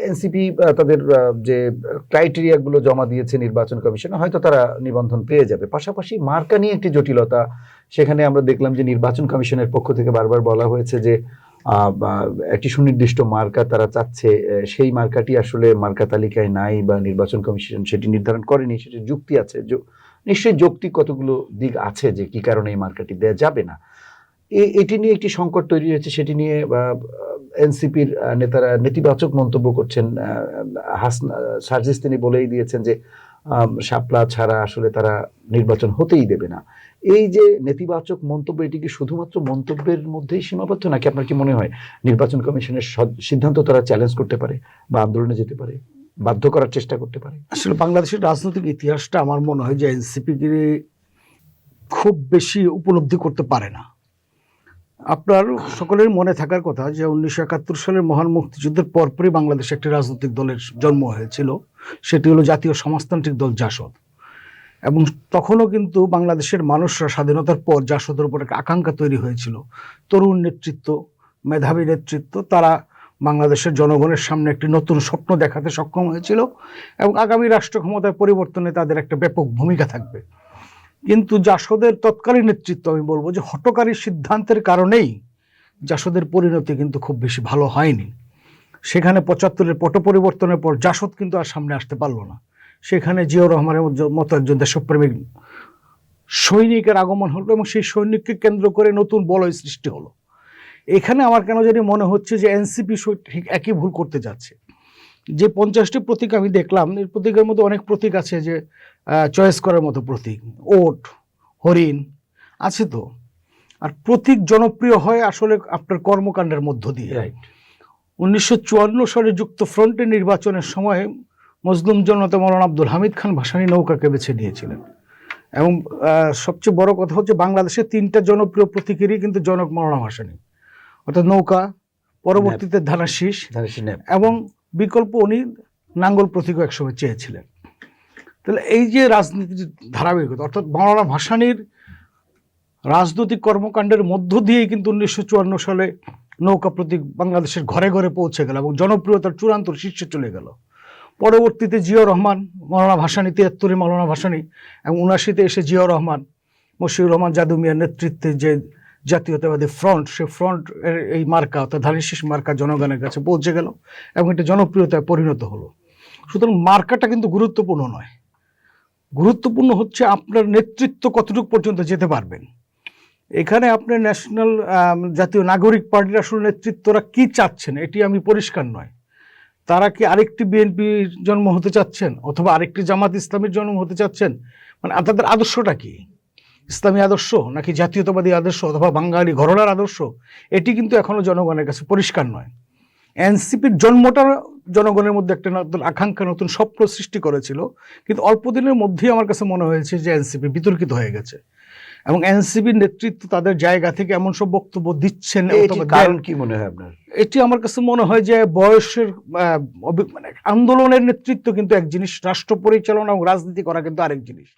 NCP তাদের যে ক্রাইটেরিয়াগুলো জমা দিয়েছে নির্বাচন কমিশনে, হয়তো তারা নিবন্ধন পেয়ে যাবে। পাশাপাশি মার্কা নিয়ে একটি জটিলতা, সেখানে আমরা দেখলাম যে নির্বাচন কমিশনের পক্ষ থেকে বারবার বলা হয়েছে যে একটি সুনির্দিষ্ট মার্কা তারা চাচ্ছে, সেই মার্কাটি আসলে মার্কা তালিকায় নাই বা নির্বাচন কমিশন সেটি নির্ধারণ করেনি, সেটি যুক্তি আছে, নিশ্চয়ই যৌক্তিক কতগুলো দিক আছে যে কি কারণে এই মার্কাটি দেওয়া যাবে না। এটি নিয়ে একটি সংকট তৈরি হয়েছে, সেটি নিয়ে এনসিপির নেতারা নেতিবাচক মন্তব্য করছেন। সার্জিস তিনি বলেই দিয়েছেন যে শাপলা ছাড়া আসলে তারা নির্বাচন হতেই দেবে না। এই যে নেতিবাচক মন্তব্য, এটি কি শুধুমাত্র মন্তব্যের মধ্যেই সীমাবদ্ধ, নাকি আপনার কি মনে হয় নির্বাচন কমিশনের সিদ্ধান্ত তারা চ্যালেঞ্জ করতে পারে বা আন্দোলনে যেতে পারে, বাধ্য করার চেষ্টা করতে পারে? আসলে বাংলাদেশের রাজনৈতিক ইতিহাসটা আমার মনে হয় যে এনসিপি খুব বেশি উপলব্ধি করতে পারে না। আপনার সকলের মনে থাকার কথা যে 1971 সালের মহান মুক্তিযুদ্ধের পরপরই বাংলাদেশে একটি রাজনৈতিক দলের জন্ম হয়েছিল, সেটি হলো জাতীয় সমাজতান্ত্রিক দল জাসদ। এবং তখনও কিন্তু বাংলাদেশের মানুষরা স্বাধীনতার পর জাসদের উপর একটা আকাঙ্ক্ষা তৈরি হয়েছিল, তরুণ নেতৃত্ব, মেধাবী নেতৃত্ব, তারা বাংলাদেশের জনগণের সামনে একটি নতুন স্বপ্ন দেখাতে সক্ষম হয়েছিল এবং আগামী রাষ্ট্র ক্ষমতার পরিবর্তনে তাদের একটা ব্যাপক ভূমিকা থাকবে। কিন্তু জাসদের তৎকালীন নেতৃত্ব, আমি বলবো যে হঠকারী সিদ্ধান্তের কারণেই জাসদের পরিণতি কিন্তু খুব বেশি ভালো হয়নি। সেখানে 75-এর পট পরিবর্তনের পর জাসদ কিন্তু আর সামনে আসতে পারলো না। সেখানে জিয়াউর রহমানের মতো একজন দেশপ্রেমিক সৈনিকের আগমন হলো এবং সেই সৈনিককে কেন্দ্র করে নতুন বলয় সৃষ্টি হলো। এখানে আমার কেন জানি মনে হচ্ছে যে এনসিপি ঠিক একই ভুল করতে যাচ্ছে। যে 50টি প্রতীক আমি দেখলাম, এর প্রতীকের মধ্যে অনেক প্রতীক আছে যে চয়েস করার মতো প্রতীক, ওট, হরিণ আছে তো। আর প্রতীক জনপ্রিয় হয় আসলে আপনার কর্মকাণ্ডের মধ্য দিয়ে। 1954 সালে যুক্ত ফ্রন্টের নির্বাচনের সময় মজলুম জনতা মৌলানা আব্দুল হামিদ খান ভাসানী নৌকাকে বেছে নিয়েছিলেন। এবং সবচেয়ে বড় কথা হচ্ছে বাংলাদেশের 3টা জনপ্রিয় প্রতীকেরই কিন্তু জনক মৌলানা ভাসানী, অর্থাৎ নৌকা, পরবর্তীতে ধানাশীষ, এবং বিকল্প উনি নাঙ্গল প্রতীকও একসময় চেয়েছিলেন। তাহলে এই যে রাজনীতির ধারাবাহিকতা, অর্থাৎ মৌলানা ভাসানীর রাজনৈতিক কর্মকাণ্ডের মধ্য দিয়েই কিন্তু 1954 সালে নৌকা প্রতীক বাংলাদেশের ঘরে ঘরে পৌঁছে গেল এবং জনপ্রিয়তার চূড়ান্ত শীর্ষে চলে গেল। পরবর্তীতে জিয়াউর রহমান, মৌলানা ভাসানী, 73-এ মৌলানা ভাসানী এবং 79-তে এসে জিয়াউর রহমান, মশিউর রহমান জাদু মিয়ার নেতৃত্বে যে জাতীয়তাবাদী ফ্রন্ট, সে ফ্রন্ট এই মার্কা অর্থাৎ ধানের মার্কা জনগণের কাছে পৌঁছে গেল এবং এটা জনপ্রিয়তায় পরিণত হলো। সুতরাং মার্কাটা কিন্তু গুরুত্বপূর্ণ নয়, গুরুত্বপূর্ণ হচ্ছে আপনার নেতৃত্ব কতটুকু পর্যন্ত যেতে পারবেন। এখানে আপনার ন্যাশনাল জাতীয় নাগরিক পার্টির আসলে নেতৃত্বরা কি চাচ্ছেন এটি আমি পরিষ্কার নয়। তারা কি আরেকটি বিএনপির জন্ম হতে চাচ্ছেন অথবা আরেকটি জামাত ইসলামের জন্ম হতে চাচ্ছেন? মানে তাদের আদর্শটা কি, ইসলামী আদর্শ নাকি জাতীয়তাবাদী আদর্শ অথবা বাঙালি ঘরনার আদর্শ? এটি কিন্তু এখনো জনগণের কাছে পরিষ্কার নয়। এনসিপির জন্মটা জনগণের মধ্যে একটা নতুন আকাঙ্ক্ষা, নতুন স্বপ্ন সৃষ্টি করেছিল, কিন্তু অল্প দিনের মধ্যেই আমার কাছে মনে হয়েছে যে এনসিপি বিতর্কিত হয়ে গেছে এবং এনসিপির নেতৃত্ব তাদের জায়গা থেকে এমন সব বক্তব্য দিচ্ছেন। কারণ কি মনে হয় আপনার? এটি আমার কাছে মনে হয় যে বয়সের মানে আন্দোলনের নেতৃত্ব কিন্তু এক জিনিস, রাষ্ট্র পরিচালনা এবং রাজনীতি করা কিন্তু আরেক জিনিস।